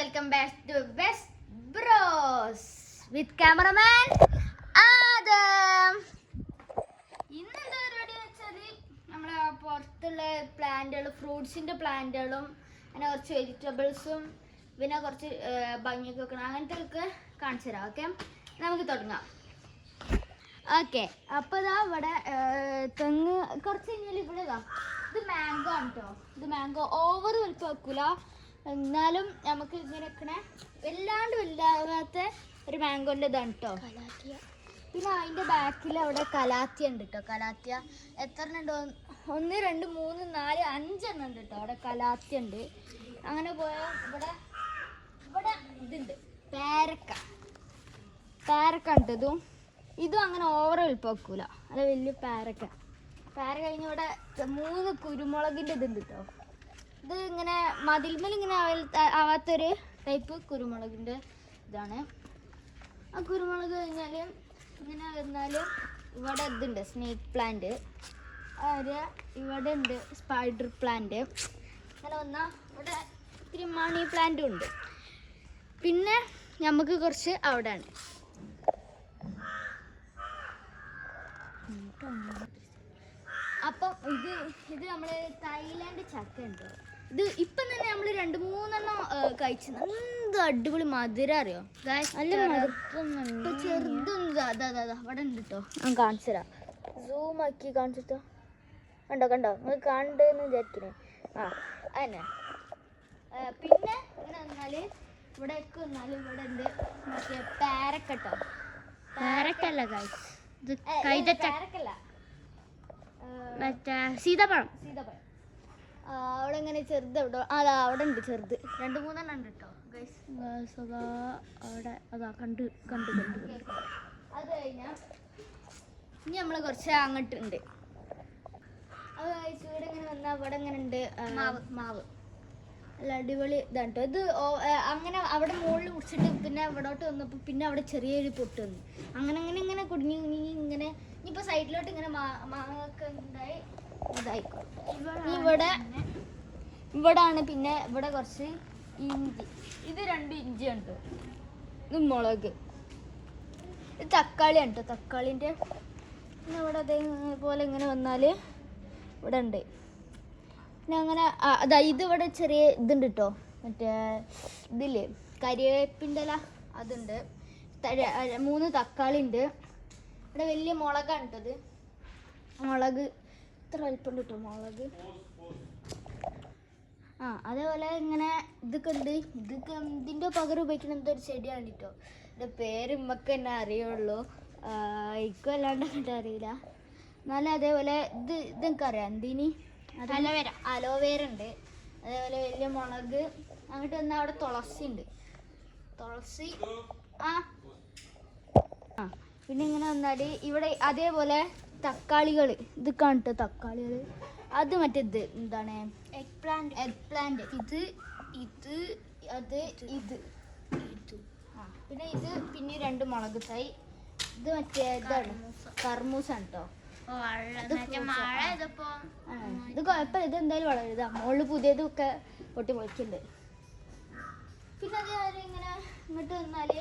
welcome back to Best Bros with cameraman Adam. ഇന്നെന്താ പരിപാടി വെച്ചാൽ നമ്മളെ പുറത്തുള്ള പ്ലാന്റുകൾ ഫ്രൂട്ട്സിൻ്റെ പ്ലാന്റുകളും പിന്നെ കുറച്ച് വെജിറ്റബിൾസും പിന്നെ കുറച്ച് ഭംഗിയൊക്കെ വെക്കണം അങ്ങനത്തെ ഒക്കെ കാണിച്ചു തരാം. ഓക്കെ, നമുക്ക് തുടങ്ങാം. ഓക്കെ, അപ്പോൾ ഇതാ ഇവിടെ തെങ്ങ് കുറച്ച് കഴിഞ്ഞാൽ ഇവിടെ ഇതാ ഇത് മാംഗോ ആണ് കേട്ടോ. ഇത് മാംഗോ ഓവർ വലുപ്പം വെക്കൂല, എന്നാലും നമുക്ക് ഇങ്ങനെ വെക്കണേ വല്ലാണ്ട് വലുതാകാത്ത ഒരു മാംഗോൻ്റെ ഇതാണ് കേട്ടോ. പിന്നെ അതിൻ്റെ ബാക്കിൽ അവിടെ കലാത്തിയ ഉണ്ട് കേട്ടോ. കലാത്തിയ എത്ര ഉണ്ടോ? 1 2 3 4 5 എണ്ണം ഉണ്ട് കേട്ടോ. അവിടെ കലാത്തിയ ഉണ്ട്. അങ്ങനെ പോയാൽ ഇവിടെ ഇവിടെ ഇതുണ്ട് പേരക്ക ഉണ്ട്. ഇതും അങ്ങനെ ഓവർ വലുപ്പം വെക്കൂല, അത് വലിയ പേരക്ക കഴിഞ്ഞ് ഇവിടെ 3 കുരുമുളകിൻ്റെ ഇതുണ്ട് കേട്ടോ. ഇത് ഇങ്ങനെ മതിൽമേൽ ഇങ്ങനെ ആവാത്തൊരു ടൈപ്പ് കുരുമുളകിൻ്റെ ഇതാണ്. ആ കുരുമുളക് കഴിഞ്ഞാൽ ഇങ്ങനെ വന്നാൽ ഇവിടെ ഇതുണ്ട് സ്നേക്ക് പ്ലാന്റ്, ഇവിടെ ഉണ്ട് സ്പൈഡർ പ്ലാന്റ്. അങ്ങനെ വന്നാൽ ഇവിടെ ഇത്തിരി മണി പ്ലാന്റും ഉണ്ട്. പിന്നെ നമുക്ക് കുറച്ച് അവിടെയാണ്. അപ്പം ഇത് നമ്മൾ തായ്ലാൻഡ് ചക്ക ഉണ്ട്. ഇത് ഇപ്പം തന്നെ നമ്മൾ 2-3 എണ്ണം കഴിച്ചു. എന്ത് അടിപൊളി മധുരം അറിയോ? നല്ല മധുരം. ചെറുതൊന്നും അവിടെ ഉണ്ട് കേട്ടോ. ഞാൻ കാണിച്ചു തരാം, സൂം ആക്കി കാണിച്ചിട്ടോ. കണ്ടോ നിങ്ങൾ കണ്ടെന്ന് വിചാരിക്കണേ. അതന്നെ. പിന്നെ ഇങ്ങനെ വന്നാൽ ഇവിടെയൊക്കെ വന്നാൽ ഇവിടെ ഉണ്ട് മറ്റേ പേരക്കട്ടോ. പേരക്കല്ല പേരക്കല്ല, മറ്റേ സീതാപ്പഴം. അവിടെ ഇങ്ങനെ ചെറുത് എവിടെ അവിടെ ഉണ്ട് ചെറുത് 2-3 എണ്ണം ഉണ്ട് കേട്ടോ. അവിടെ അതാ കണ്ട് അത് കഴിഞ്ഞാൽ ഇനി നമ്മൾ കുറച്ച് അങ്ങോട്ടുണ്ട്. അത് കഴിച്ച് ഇവിടെ ഇങ്ങനെ വന്നാൽ ഇവിടെ ഇങ്ങനെ ഉണ്ട് മാവ്. നല്ല അടിപൊളി ഇതാണ് കേട്ടോ. ഇത് അങ്ങനെ അവിടെ മുകളിൽ കുടിച്ചിട്ട് പിന്നെ ഇവിടോട്ട് വന്നപ്പോൾ പിന്നെ അവിടെ ചെറിയൊരു പൊട്ട് വന്നു. അങ്ങനെ കുടുങ്ങി ഇങ്ങനെ ഇനിയിപ്പോൾ സൈഡിലോട്ട് ഇങ്ങനെ മാങ്ങൊക്കെ ഉണ്ടായി ഇതായിക്കോ. ഇവിടാണ്. പിന്നെ ഇവിടെ കുറച്ച് ഇഞ്ചി, ഇത് 2 ഇഞ്ചി ഉണ്ട്. ഇത് മുളക്, ഇത് തക്കാളിയാണ് കേട്ടോ. തക്കാളിൻ്റെ പിന്നെ ഇവിടെ അതേപോലെ ഇങ്ങനെ വന്നാൽ ഇവിടെ ഉണ്ട്. പിന്നെ അങ്ങനെ ഇത് ഇവിടെ ചെറിയ ഇതുണ്ട് കേട്ടോ. മറ്റേ ഇതില്ലേ കരിവേപ്പിൻ്റെ ഇല അതുണ്ട്. 3 തക്കാളി ഉണ്ട്. ഇവിടെ വലിയ മുളകാണ് കേട്ടത്. മുളക് ഇത്ര വലിപ്പമുണ്ട് കേട്ടോ മുളക്. അതേപോലെ ഇങ്ങനെ ഇതൊക്കെ ഉണ്ട്. ഇതിൻ്റെ പകരം ഉപയോഗിക്കുന്ന എന്തോ ഒരു ചെടിയാണ് കേട്ടോ. ഇതിൻ്റെ പേര് നമുക്ക് തന്നെ അറിയുള്ളൂ, ഇക്കും അല്ലാണ്ട് അറിയില്ല. എന്നാലും അതേപോലെ ഇതെനിക്ക് അറിയാം എന്തിനി അലോവേര ഉണ്ട്. അതേപോലെ വലിയ മുളക്. അങ്ങോട്ട് വന്നാൽ അവിടെ തുളസി ഉണ്ട്. തുളസി പിന്നെ ഇങ്ങനെ വന്നാൽ ഇവിടെ അതേപോലെ തക്കാളികൾ ഇത് കാണിട്ട് തക്കാളികൾ. അത് മറ്റേത് എന്താണ് എഗ് പ്ലാന്റ്. ഇത് പിന്നെ ഇത് പിന്നെ 2 മുളക് തൈ. ഇത് മറ്റേ ഇതാണ് കർമൂസാണ് കേട്ടോ. ഇത് കുഴപ്പമില്ല, ഇത് എന്തായാലും വളരുതാ. മുകളിൽ പുതിയതൊക്കെ പൊട്ടി പൊളിക്കുന്നുണ്ട്. പിന്നെ അതേപോലെ ഇങ്ങനെ ഇങ്ങോട്ട് വന്നാൽ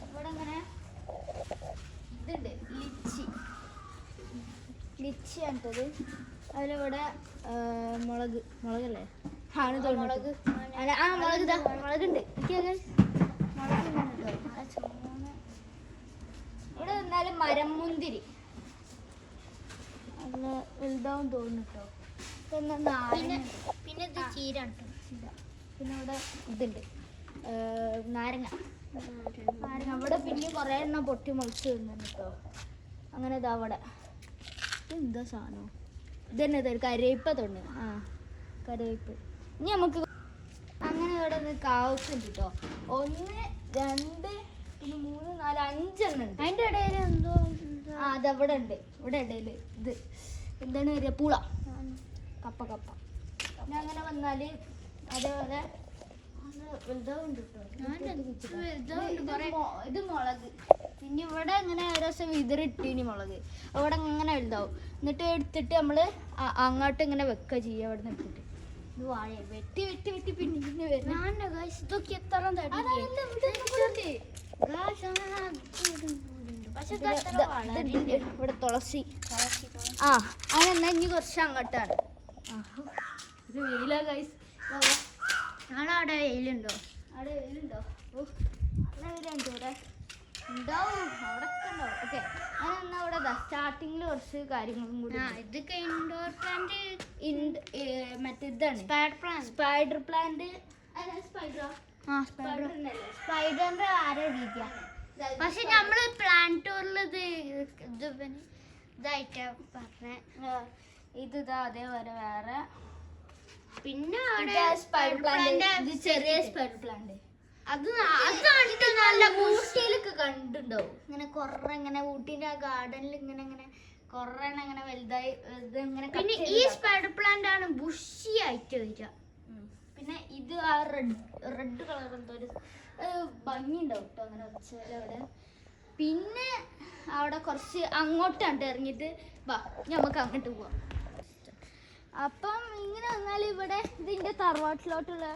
ഇവിടെ ഇങ്ങനെ ഇതുണ്ട് ലിച്ചിയാണ് കേട്ടത്. അതിലിവിടെ മുളകല്ലേ ആണ് മുളക്. മുളകുണ്ട്. ഇവിടെ വന്നാലും മരം മുന്തിരി നല്ല വലുതാവും തോന്നുന്നു കേട്ടോ. പിന്നെ ഇത് ചീരാണ് കേട്ടോ. പിന്നെ ഇവിടെ ഇതുണ്ട് നാരങ്ങ. അവിടെ പിന്നെ കുറേ എണ്ണം പൊട്ടി മുളച്ച് വരുന്നുണ്ട് കേട്ടോ. അങ്ങനെ ഇതാ അവിടെ എന്താ സാധനം ഇതന്നെ കരയിപ്പ തൊണ്ട്. കരയിപ്പ്. ഇനി നമുക്ക് അങ്ങനെ ഇവിടെ നിന്ന് കാവ്സ് ഉണ്ട് കേട്ടോ. 1 2 പിന്നെ 3 4 5 എണ്ണം ഉണ്ട്. അതിൻ്റെ ഇടയിൽ എന്തോ അതവിടെ ഉണ്ട്. ഇവിടെ ഇടയിൽ ഇത് എന്താണ് പറയുക പൂള കപ്പ. പിന്നെ അങ്ങനെ വന്നാൽ അതേപോലെ വലുതാവുണ്ട് കേട്ടോ. ഇത് മുളക്. പിന്നെ ഇവിടെ ഇങ്ങനെ ഒരു ദിവസം വിതറിട്ടീനി മുളക്. അവിടെ അങ്ങനെ വലുതാവും. എന്നിട്ട് എടുത്തിട്ട് നമ്മൾ അങ്ങോട്ട് ഇങ്ങനെ വെക്കുക ചെയ്യുക. അവിടെ നിന്ന് എടുത്തിട്ട് ഇത് വാഴ വെട്ടി പിന്നെ വരുന്ന ഇതൊക്കെ എത്ര ഇവിടെ തുളസി ആ അങ്ങനെ ഇനി കുറച്ച് അങ്ങോട്ടാണ് ഇത് വെയിലാ ഗൈസ്. നാളെ അവിടെ വെയിലുണ്ടോ? അവിടെ വെയിലുണ്ടോ? വെയിലുണ്ടോ ഇവിടെ? ഉണ്ടാവും, അവിടെ ഒക്കെ ഉണ്ടാവും. ഓക്കെ അങ്ങനെ എന്നാ ഇവിടെ സ്റ്റാർട്ടിങ്ങിൽ കുറച്ച് കാര്യങ്ങളും കൂടി. ഇതൊക്കെ ഇൻഡോർ പ്ലാന്റ് മറ്റേതാണ് സ്പൈഡർ പ്ലാന്റ്. സ്പൈഡറിന്റെ ആരോ രീതിയാ. പക്ഷെ നമ്മള് പ്ലാന്റ് ഇതായിട്ടാ പറഞ്ഞ ഇത് അതേപോലെ വേറെ. പിന്നെ സ്പൈഡർ പ്ലാന്റ്, ചെറിയ സ്പൈഡർ പ്ലാന്റ് അത് നല്ല ഊട്ടിയിലൊക്കെ കണ്ടിട്ടുണ്ടാവും. ഇങ്ങനെ കൊറേ ഇങ്ങനെ ഊട്ടിന്റെ ആ ഗാർഡനിൽ ഇങ്ങനെ ഇങ്ങനെ കൊറേ ഇങ്ങനെ വലുതായി ഇങ്ങനെ. പിന്നെ ഈ സ്പൈഡർ പ്ലാന്റ് ആണ് ബുഷി ആയിട്ട് വരിക. പിന്നെ ഇത് ആ റെഡ് കളർ എന്തോ ഒരു ഭംഗി ഉണ്ടാവും കേട്ടോ അങ്ങനെ വെച്ചാൽ അവിടെ. പിന്നെ അവിടെ കുറച്ച് അങ്ങോട്ടാണ് ഇറങ്ങിയിട്ട് വാ നമുക്ക് അങ്ങോട്ട് പോവാം. അപ്പം ഇങ്ങനെ വന്നാൽ ഇവിടെ ഇതിൻ്റെ തറവാട്ടിലോട്ടുള്ള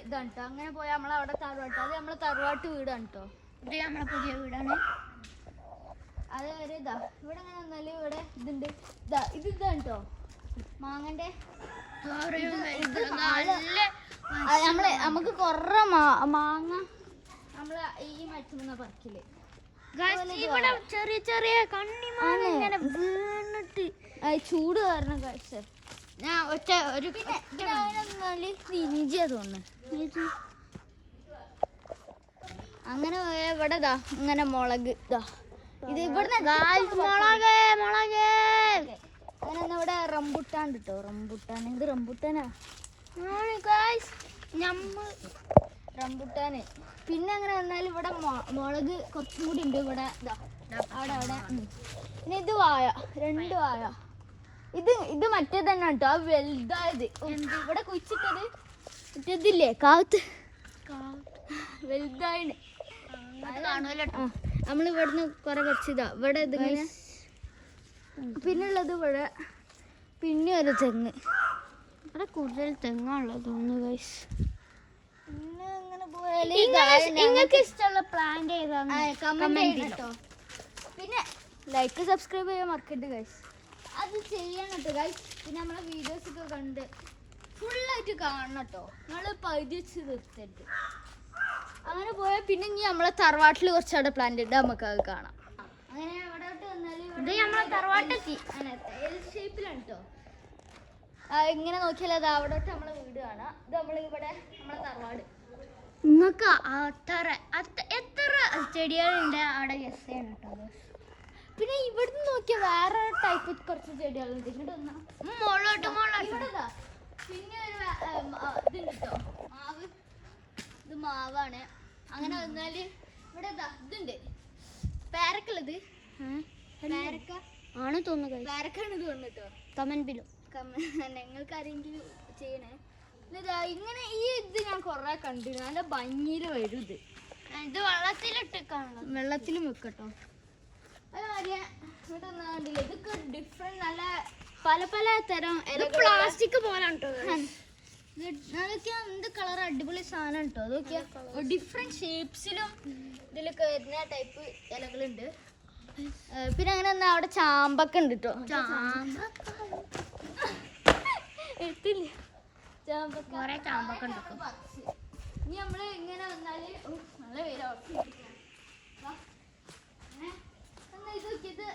ഇതാണ് കേട്ടോ. അങ്ങനെ പോയാൽ നമ്മളവിടെ തറവാട്ട്, അത് നമ്മളെ തറവാട്ട് വീടാണ് കേട്ടോ. ഇത് നമ്മളെ പുതിയ വീടാണ്. അതേവരെ ഇതാ ഇവിടെ അങ്ങനെ വന്നാൽ ഇവിടെ ഇതുണ്ട്. ഇതാണ് കേട്ടോ മാങ്ങൻ്റെ. നമുക്ക് കുറേ മാങ്ങ നമ്മള് ഈ മരത്തുനിന്ന പറിക്കില്ലേ. ചെറിയ ചെറിയ കണ്ണിമാങ്ങ ഇങ്ങനെ വീണിട്ട് ചൂട് കാരണം കഴിച്ച ഞാൻ ഒറ്റ ഒരു ഇഞ്ചിയാ തോന്നുന്നു. അങ്ങനെ ഇവിടെ ഇതാ ഇങ്ങനെ മുളക് ഇതാ ഇത് ഇവിടെ അങ്ങനെ ഇവിടെ റംബുട്ടാൻ കിട്ടോ. റംബുട്ടാൻ ഇത് റംബുട്ടാനാ റംബുട്ടാന്. പിന്നെ അങ്ങനെ വന്നാൽ ഇവിടെ മുളക് കുറച്ചും കൂടി ഉണ്ട് ഇവിടെ അവിടെ അവിടെ. പിന്നെ ഇത് വാഴ, 2 വാഴ. ഇത് മറ്റേ തന്നെ കേട്ടോ ആ വലുതായത് ഇവിടെ കുഴിച്ചിട്ടത്. മറ്റേതില്ലേ കാത്ത് വലുതായിന് നമ്മൾ ഇവിടുന്ന് കുറെ പറിച്ചതാ ഇവിടെ ഇതിങ്ങനെ. പിന്നെ ഉള്ളത് ഇവിടെ പിന്നെ ഒരു തെങ്ങ്. ഇവിടെ കൂടുതൽ തെങ്ങാണല്ലോ തോന്നുന്നു ഗൈസ്. പിന്നെ അങ്ങനെ പോയാല് നിങ്ങൾക്ക് ഇഷ്ടമുള്ള പ്ലാന്റ് ഏതാണ് കമന്റ് കേട്ടോ. പിന്നെ ലൈക്ക് സബ്സ്ക്രൈബ് ചെയ്യാൻ മറക്കരുത് ഗൈസ്. അത് ചെയ്യണം കേട്ടോ ഗൈസ്. പിന്നെ നമ്മളെ വീഡിയോസ് ഒക്കെ കണ്ട് ഫുള്ളായിട്ട് കാണണം കേട്ടോ. നമ്മൾ പകുതി വെച്ച് നിർത്തരുത്. അങ്ങനെ പോയാൽ പിന്നെ ഇനി നമ്മളെ തറവാട്ടിൽ കുറച്ചവിടെ പ്ലാന്റ് ഉണ്ട്, നമുക്ക് അത് കാണാം. അങ്ങനെ അവിടോട്ട് വന്നാൽ നമ്മളെ തറവാട്ടെത്തി. അങ്ങനെ എൽ ഷേപ്പിലാണ് കേട്ടോ. ഇങ്ങനെ നോക്കിയാൽ അത് അവിടോട്ട് നമ്മളെ വീട് കാണാം. ഇത് നമ്മളിവിടെ നമ്മളെ തറവാട്. നിങ്ങൾക്ക് എത്ര ചെടികളുണ്ട് അവിടെ ഗസ് ചെയ്യണം കേട്ടോ. പിന്നെ ഇവിടുന്ന് നോക്കിയാൽ വേറെ ടൈപ്പ് കുറച്ച് ചെടികളുണ്ട്. ഇങ്ങോട്ട് വന്നാ ഇവിടെ പിന്നെ ഒരു ഇതുണ്ട് കേട്ടോ മാവ്. ഇത് മാവാണ്. അങ്ങനെ വന്നാല് ഇവിടെ ഇതുണ്ട് പേരക്കുള്ളത്. പേരക്ക ആണ് തോന്നുന്നു. പേരക്കാണ് തോന്നുന്നു കേട്ടോ. കമന്റ് ബിലോ നിങ്ങൾക്ക് ആരെങ്കിലും ചെയ്യണേ. ഇങ്ങനെ ഈ ഇത് ഞാൻ കൊറേ കണ്ടു. നല്ല ഭംഗിയിൽ വരും ഇത്. ഇത് വെള്ളത്തിലും വെക്കട്ടോ. അതേമാതിരി ഇവിടെ കണ്ടില്ല ഇതൊക്കെ ഡിഫറെന്റ് നല്ല പല പല തരം പ്ലാസ്റ്റിക് പോലെ അതൊക്കെ എന്ത് കളർ അടിപൊളി സാധനം കേട്ടോ. അതൊക്കെ ഡിഫറെന്റ് ഷേപ്സിലും ഇതിലൊക്കെ വരുന്ന ടൈപ്പ് ഇലകളുണ്ട്. പിന്നെ അങ്ങനെ വന്നാൽ അവിടെ ചാമ്പക്ക ഉണ്ട് കേട്ടോ. എത്തില്ല ചാമ്പക്ക ഉണ്ട്. ഇനി നമ്മള് ഇങ്ങനെ വന്നാല് നല്ല ഇത്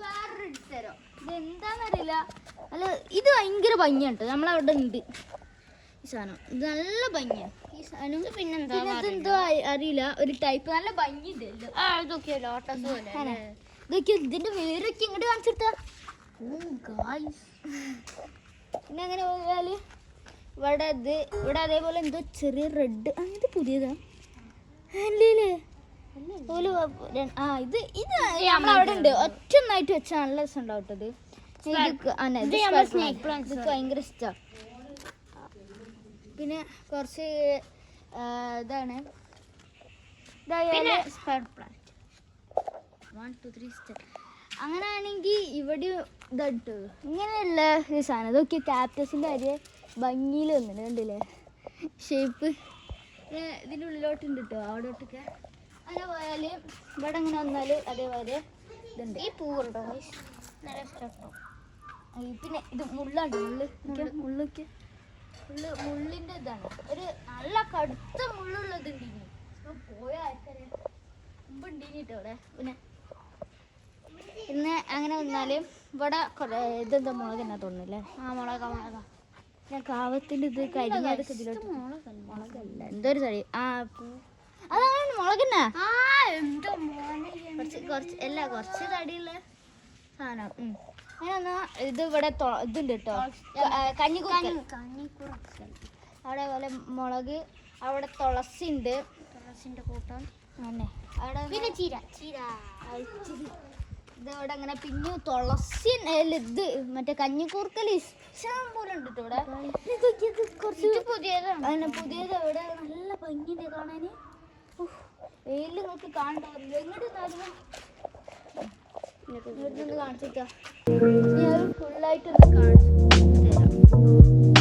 വേറൊരു എടുത്തരോ. ഇത് എന്താന്നറിയില്ല. അല്ല ഇത് ഭയങ്കര ഭംഗിയാണ് കേട്ടോ. നമ്മളവിടെ ഉണ്ട് ഈ സാധനം. ഇത് നല്ല ഭംഗിയാണ് ഈ സാധനം. പിന്നെന്തോ അറിയില്ല ഒരു ടൈപ്പ് നല്ല ഭംഗി ഇതല്ലോ. ഇതൊക്കെ ഇതിന്റെ വേരൊക്കെ ഇങ്ങോട്ട് കാണിച്ചിട്ടാ. പിന്നെ അങ്ങനെ പോയാല് ഇവിടെ അതേപോലെ എന്തോ ചെറിയ റെഡ് അങ്ങനത്തെ പുതിയതാ അല്ലേ. ഇത് നമ്മളവിടെ ഉണ്ട്. ഒറ്റ ഒന്നായിട്ട് വെച്ചാൽ നല്ല രസം ഉണ്ടാവും കേട്ടത്. ഭയങ്കര ഇഷ്ടമാണ്. പിന്നെ കുറച്ച് ഇതാണ് അങ്ങനെയാണെങ്കിൽ ഇവിടെ ഇതായിട്ട് ഇങ്ങനെയുള്ള ഈ സാധനം ഇതൊക്കെ ക്യാപ്റ്റസിൻ്റെ അരി ഭംഗിയിൽ വന്നിട്ട് കണ്ടില്ലേ ഷേപ്പ്. ഇതിൻ്റെ ഉള്ളിലോട്ടുണ്ട് കേട്ടോ അവിടോട്ടൊക്കെ. അങ്ങനെ പോയാൽ ഇവിടെ അങ്ങനെ വന്നാൽ അതേപോലെ ഇതുണ്ട്. ഈ പൂവുണ്ടോ നല്ല ഇഷ്ടപ്പെട്ടോ. പിന്നെ ഇത് മുള്ളുണ്ട്, മുള്ളൊക്കെ മുള്ളിൻ്റെ ഇതാണ്. ഒരു നല്ല കടുത്ത മുള്ളുള്ളത് ഉണ്ടീനി. പോയ ആൾക്കാരെ മുമ്പ് ഉണ്ടീനി കേട്ടോ ഇവിടെ. പിന്നെ അങ്ങനെ വന്നാൽ ഇവിടെ കുറേ ഇതെന്താ മുളക് എന്നാ തോന്നുന്നില്ലേ? ആ മുളക ഞാൻ കാവത്തിൻ്റെ ഇത് കരിഞ്ഞതൊക്കെ ഇതിലോട്ട്. മുളകല്ല എന്തൊരു തടി. അതാണ് മുളകന്നെ. കുറച്ച് തടിയുള്ള സാധനം. അങ്ങനെ എന്നാ ഇത് ഇവിടെ ഇതുണ്ട് കേട്ടോ, കഞ്ഞിക്കൂർക്കൽ. അവിടെ പോലെ മുളക്, അവിടെ തുളസി ഉണ്ട്, തുളസിൻ്റെ കൂട്ടം അങ്ങനെ. അവിടെ പിന്നെ ചീര ഇതവിടെ അങ്ങനെ പിന്നെ തുളസി ഇത് മറ്റേ കഞ്ഞിക്കൂർക്കൽ ഇഷ്ടം പോലെ ഉണ്ട് കേട്ടോ ഇവിടെ. കുറച്ച് പുതിയതാണ്, അങ്ങനെ പുതിയത് ഇവിടെ നല്ല ഭംഗിയുണ്ട് കാണാൻ. വെയിൽ നോക്കി കാണണ്ടോ എങ്ങോട്ട് കാണിച്ചിട്ടാ ഫുള്ളായിട്ടൊന്ന് കാണിച്ചു തരാം.